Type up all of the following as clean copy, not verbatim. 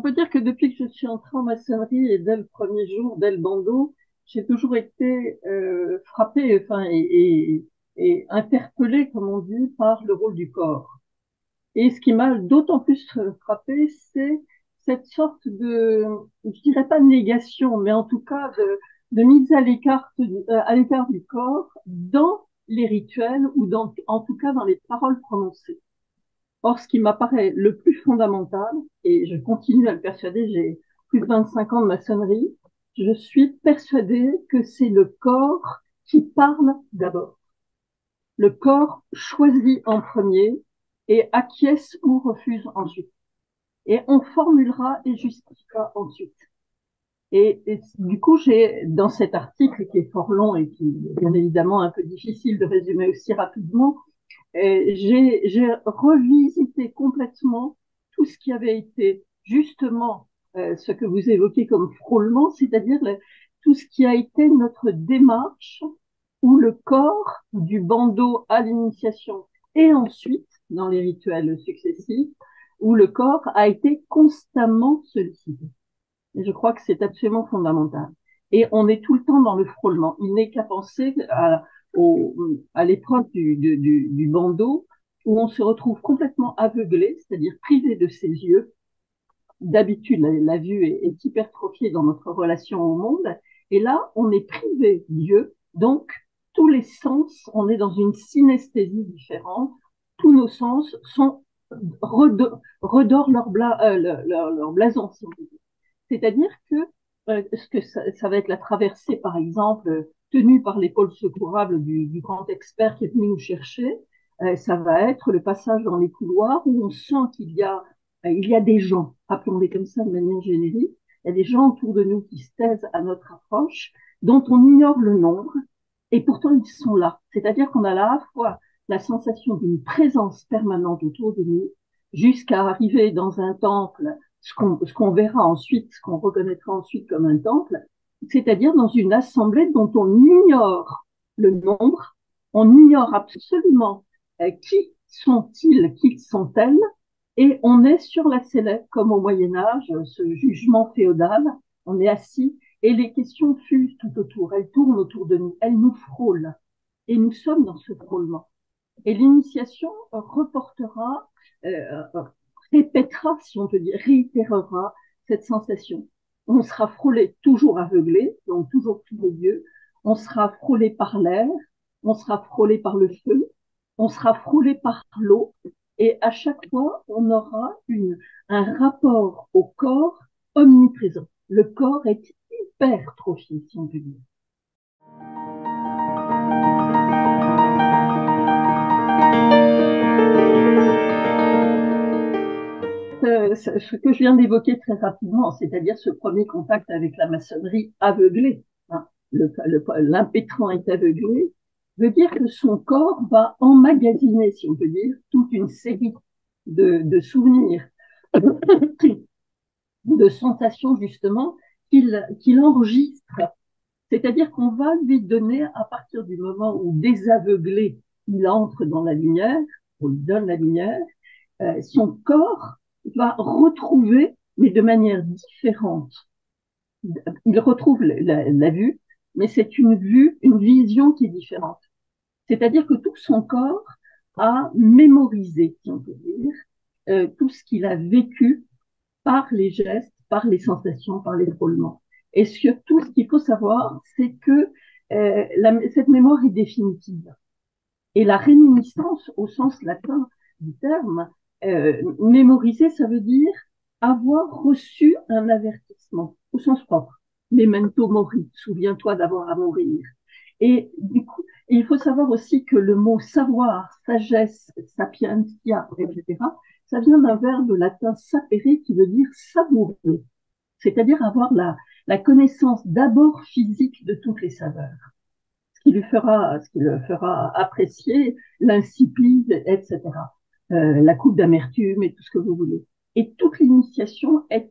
peut dire que depuis que je suis entrée en maçonnerie et dès le premier jour, dès le bandeau, j'ai toujours été frappée, enfin, et interpellée, comme on dit, par le rôle du corps. Et ce qui m'a d'autant plus frappée, c'est cette sorte de, je dirais pas de négation, mais en tout cas de mise à l'écart du corps dans les rituels ou en tout cas dans les paroles prononcées. Or, ce qui m'apparaît le plus fondamental, et je continue à le persuader, j'ai plus de 25 ans de maçonnerie, je suis persuadée que c'est le corps qui parle d'abord. Le corps choisit en premier et acquiesce ou refuse ensuite. Et on formulera et justifiera ensuite. Et du coup, j'ai, dans cet article qui est fort long et qui est bien évidemment un peu difficile de résumer aussi rapidement, j'ai revisité complètement tout ce qui avait été justement ce que vous évoquez comme frôlement, c'est-à-dire tout ce qui a été notre démarche où le corps du bandeau à l'initiation et ensuite dans les rituels successifs, où le corps a été constamment sollicité. Et je crois que c'est absolument fondamental. Et on est tout le temps dans le frôlement. Il n'est qu'à penser au, à l'épreuve du bandeau où on se retrouve complètement aveuglé, c'est-à-dire privé de ses yeux. D'habitude, la vue est hypertrophiée dans notre relation au monde. Et là, on est privé d'yeux. Donc, tous les sens, on est dans une synesthésie différente. Tous nos sens sont redorent leur blason, si on veut dire. C'est-à-dire que ça va être la traversée, par exemple, tenue par l'épaule secourable du grand expert qui est venu nous chercher. Ça va être le passage dans les couloirs où on sent il y a des gens, appelons-les comme ça de manière générique, il y a des gens autour de nous qui se taisent à notre approche, dont on ignore le nombre, et pourtant ils sont là. C'est-à-dire qu'on a à la fois la sensation d'une présence permanente autour de nous, jusqu'à arriver dans un temple ce qu'on verra ensuite, ce qu'on reconnaîtra ensuite comme un temple, c'est-à-dire dans une assemblée dont on ignore le nombre, on ignore absolument qui sont-ils, qui sont-elles, et on est sur la sellette, comme au Moyen Âge, ce jugement féodal, on est assis, et les questions fusent tout autour, elles tournent autour de nous, elles nous frôlent, et nous sommes dans ce frôlement. Et l'initiation reportera, euh, répétera, si on peut dire, réitérera cette sensation. On sera frôlé, toujours aveuglé, donc toujours tous les yeux. On sera frôlé par l'air, on sera frôlé par le feu, on sera frôlé par l'eau. Et à chaque fois, on aura un rapport au corps omniprésent. Le corps est hypertrophié, si on peut dire. Ce que je viens d'évoquer très rapidement, c'est-à-dire ce premier contact avec la maçonnerie aveuglée, hein, l'impétrant est aveuglé, veut dire que son corps va emmagasiner, si on peut dire, toute une série de souvenirs, de sensations justement qu'il enregistre. C'est-à-dire qu'on va lui donner, à partir du moment où désaveuglé, il entre dans la lumière, on lui donne la lumière, son corps va retrouver, mais de manière différente. Il retrouve la vue, mais c'est une vue, une vision qui est différente. C'est-à-dire que tout son corps a mémorisé, si on peut dire, tout ce qu'il a vécu par les gestes, par les sensations, par les frôlements. Et surtout, ce qu'il faut savoir, c'est que cette mémoire est définitive. Et la réminiscence, au sens latin du terme, mémoriser, ça veut dire avoir reçu un avertissement, au sens propre. Memento mori, souviens-toi d'avoir à mourir. Et du coup, il faut savoir aussi que le mot savoir, sagesse, sapientia, etc., ça vient d'un verbe latin sapere qui veut dire savourer, c'est-à-dire avoir la connaissance d'abord physique de toutes les saveurs ce qui le fera apprécier l'insipide, etc. La coupe d'amertume et tout ce que vous voulez. Et toute l'initiation est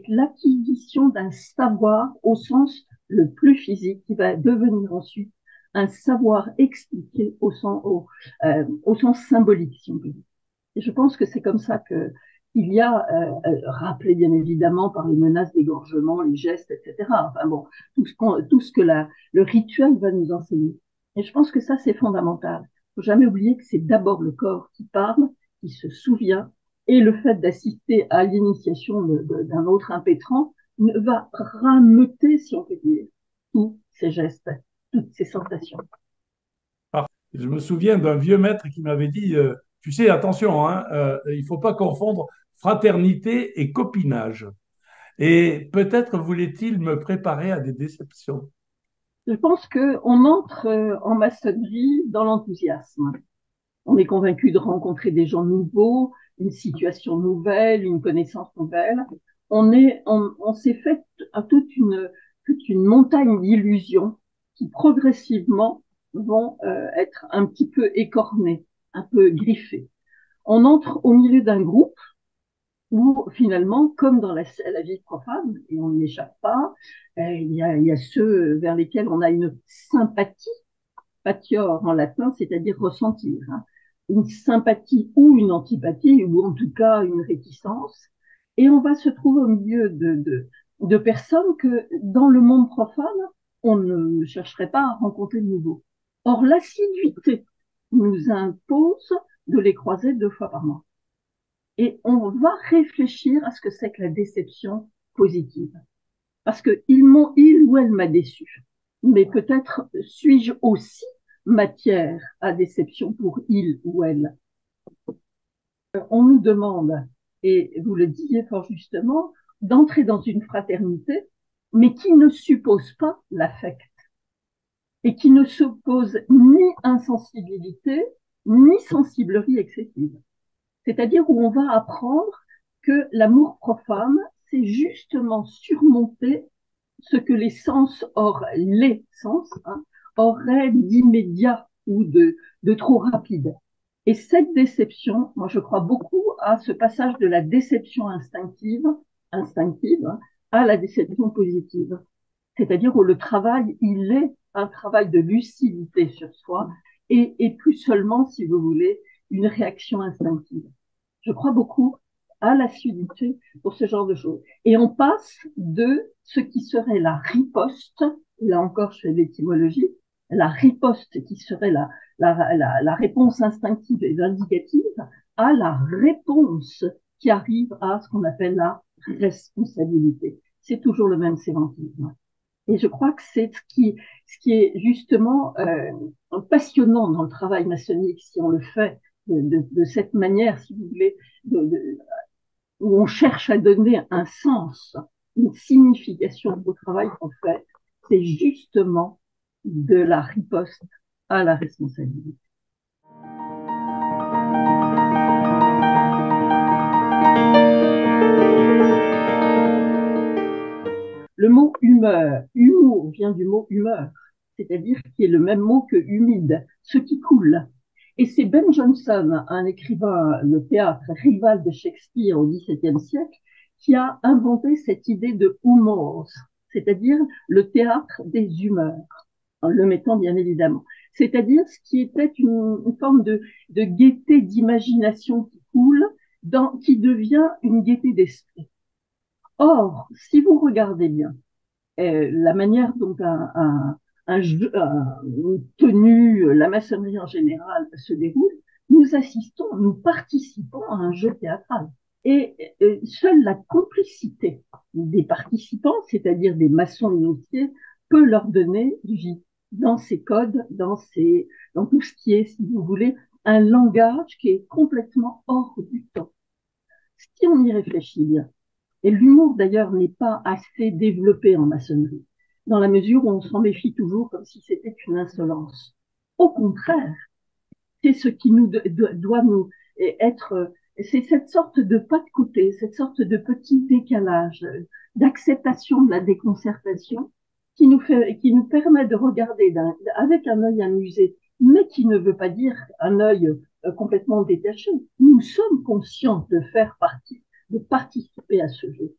l'acquisition d'un savoir au sens le plus physique qui va devenir ensuite un savoir expliqué au sens symbolique, si on peut dire. Et je pense que c'est comme ça Il y a, rappelé bien évidemment par les menaces d'égorgement, les gestes, etc. Enfin bon, tout ce que le rituel va nous enseigner. Et je pense que ça, c'est fondamental. Il faut jamais oublier que c'est d'abord le corps qui parle, qui se souvient, et le fait d'assister à l'initiation d'un autre impétrant va rameuter, si on peut dire, tous ces gestes, toutes ces sensations. Je me souviens d'un vieux maître qui m'avait dit, tu sais, attention, hein, il ne faut pas confondre fraternité et copinage. Et peut-être voulait-il me préparer à des déceptions. Je pense qu'on entre en maçonnerie dans l'enthousiasme. On est convaincu de rencontrer des gens nouveaux, une situation nouvelle, une connaissance nouvelle. On s'est fait toute une montagne d'illusions qui progressivement vont être un petit peu écornées, un peu griffées. On entre au milieu d'un groupe où finalement, comme dans la vie profane, et on n'y échappe pas, il y a ceux vers lesquels on a une sympathie, patior en latin, c'est-à-dire ressentir, hein, une sympathie ou une antipathie, ou en tout cas une réticence, et on va se trouver au milieu de personnes que dans le monde profane, on ne chercherait pas à rencontrer de nouveau. Or, l'assiduité nous impose de les croiser 2 fois par mois. Et on va réfléchir à ce que c'est que la déception positive. Parce que il ou elle m'a déçu. Mais peut-être suis-je aussi matière à déception pour il ou elle. On nous demande, et vous le disiez fort justement, d'entrer dans une fraternité, mais qui ne suppose pas l'affect et qui ne suppose ni insensibilité, ni sensiblerie excessive. C'est-à-dire où on va apprendre que l'amour profane, c'est justement surmonter ce que les sens, hein, auraient d'immédiat ou de trop rapide. Et cette déception, moi je crois beaucoup à ce passage de la déception instinctive hein, à la déception positive. C'est-à-dire où le travail, il est un travail de lucidité sur soi et plus seulement, si vous voulez, une réaction instinctive. Je crois beaucoup à l'assiduité pour ce genre de choses. Et on passe de ce qui serait la riposte, là encore je fais l'étymologie, la riposte qui serait la réponse instinctive et vindicative, à la réponse qui arrive à ce qu'on appelle la responsabilité. C'est toujours le même sémantisme. Et je crois que c'est ce qui est justement passionnant dans le travail maçonnique, si on le fait de cette manière, si vous voulez, où on cherche à donner un sens, une signification au travail qu'on fait, c'est justement de la riposte à la responsabilité. Le mot humour vient du mot humeur, c'est-à-dire qui est le même mot que humide, ce qui coule. Et c'est Ben Jonson, un écrivain de théâtre rival de Shakespeare au XVIIe siècle, qui a inventé cette idée de humors, c'est-à-dire le théâtre des humeurs, en le mettant bien évidemment. C'est-à-dire ce qui était une forme de gaieté d'imagination qui coule, qui devient une gaieté d'esprit. Or, si vous regardez bien, la manière dont une tenue, la maçonnerie en général se déroule, nous participons à un jeu théâtral. Et seule la complicité des participants, c'est-à-dire des maçons initiés, peut leur donner vie dans ces codes, dans tout ce qui est, si vous voulez, un langage qui est complètement hors du temps. Si on y réfléchit bien, et l'humour, d'ailleurs, n'est pas assez développé en maçonnerie, dans la mesure où on s'en méfie toujours comme si c'était une insolence. Au contraire, c'est ce qui doit nous être, c'est cette sorte de pas de côté, cette sorte de petit décalage, d'acceptation de la déconcertation qui nous permet de regarder avec un œil amusé, mais qui ne veut pas dire un œil complètement détaché. Nous sommes conscients de faire partie, de participer à ce jeu.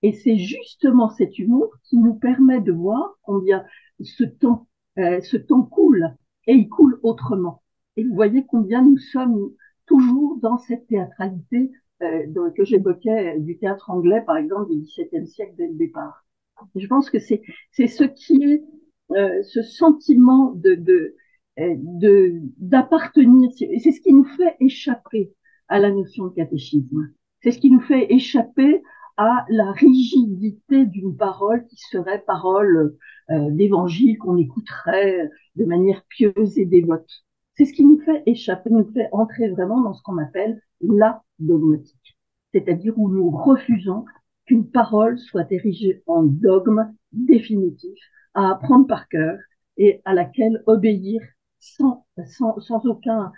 Et c'est justement cet humour qui nous permet de voir combien ce temps coule, et il coule autrement. Et vous voyez combien nous sommes toujours dans cette théâtralité que j'évoquais du théâtre anglais, par exemple, du XVIIe siècle dès le départ. Et je pense que c'est ce qui est ce sentiment d'appartenir, et c'est ce qui nous fait échapper à la notion de catéchisme. C'est ce qui nous fait échapper à la rigidité d'une parole qui serait parole d'évangile qu'on écouterait de manière pieuse et dévote. C'est ce qui nous fait échapper, nous fait entrer vraiment dans ce qu'on appelle la dogmatique, c'est-à-dire où nous refusons qu'une parole soit érigée en dogme définitif à apprendre par cœur et à laquelle obéir sans aucun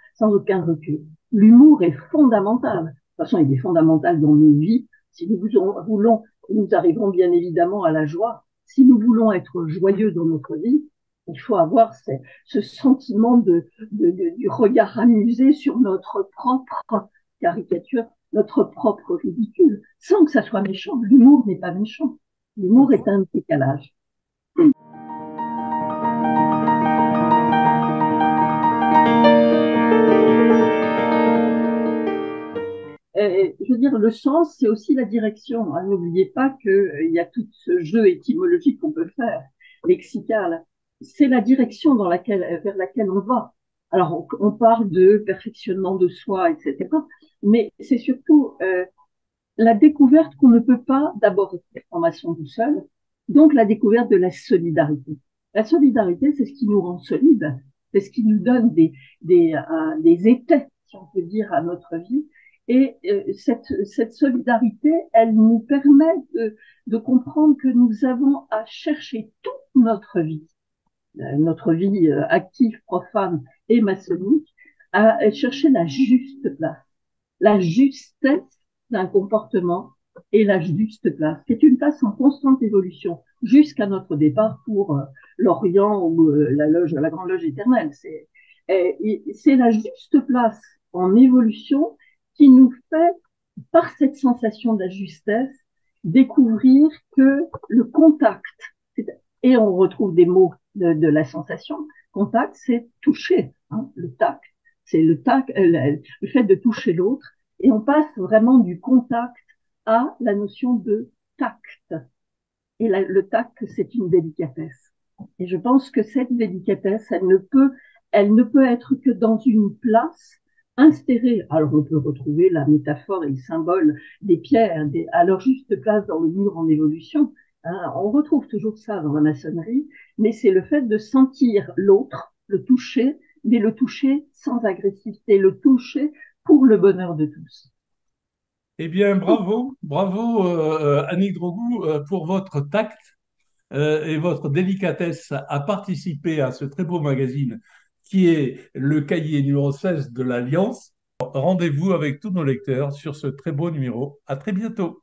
recul. L'humour est fondamental. De toute façon, il est fondamental dans nos vies. Si nous voulons, nous arriverons bien évidemment à la joie. Si nous voulons être joyeux dans notre vie, il faut avoir ce sentiment du regard amusé sur notre propre caricature, notre propre ridicule, sans que ça soit méchant. L'humour n'est pas méchant. L'humour est un décalage. Je veux dire, le sens, c'est aussi la direction. Hein. N'oubliez pas qu'il y a tout ce jeu étymologique qu'on peut faire, lexical. C'est la direction vers laquelle on va. Alors, on parle de perfectionnement de soi, etc. Mais c'est surtout la découverte qu'on ne peut pas d'abord être en formation tout seul, donc la découverte de la solidarité. La solidarité, c'est ce qui nous rend solides, c'est ce qui nous donne des étais, si on peut dire, à notre vie. Et cette solidarité, elle nous permet de comprendre que nous avons à chercher toute notre vie active, profane et maçonnique, à chercher la juste place, la justesse d'un comportement et la juste place. C'est une place en constante évolution jusqu'à notre départ pour l'Orient ou la Grande Loge éternelle. C'est la juste place en évolution qui nous fait, par cette sensation de la justesse, découvrir que le contact, et on retrouve des mots de la sensation, contact, c'est toucher, hein, le tact, c'est le fait de toucher l'autre, et on passe vraiment du contact à la notion de tact. Et le tact, c'est une délicatesse. Et je pense que cette délicatesse, elle ne peut être que dans une place insérée. Alors on peut retrouver la métaphore et le symbole des pierres à leur juste place dans le mur en évolution. Hein, on retrouve toujours ça dans la maçonnerie, mais c'est le fait de sentir l'autre, le toucher, mais le toucher sans agressivité, le toucher pour le bonheur de tous. Eh bien, bravo, bravo Annick Drogou pour votre tact et votre délicatesse à participer à ce très beau magazine qui est le cahier numéro 16 de l'Alliance. Rendez-vous avec tous nos lecteurs sur ce très beau numéro. À très bientôt.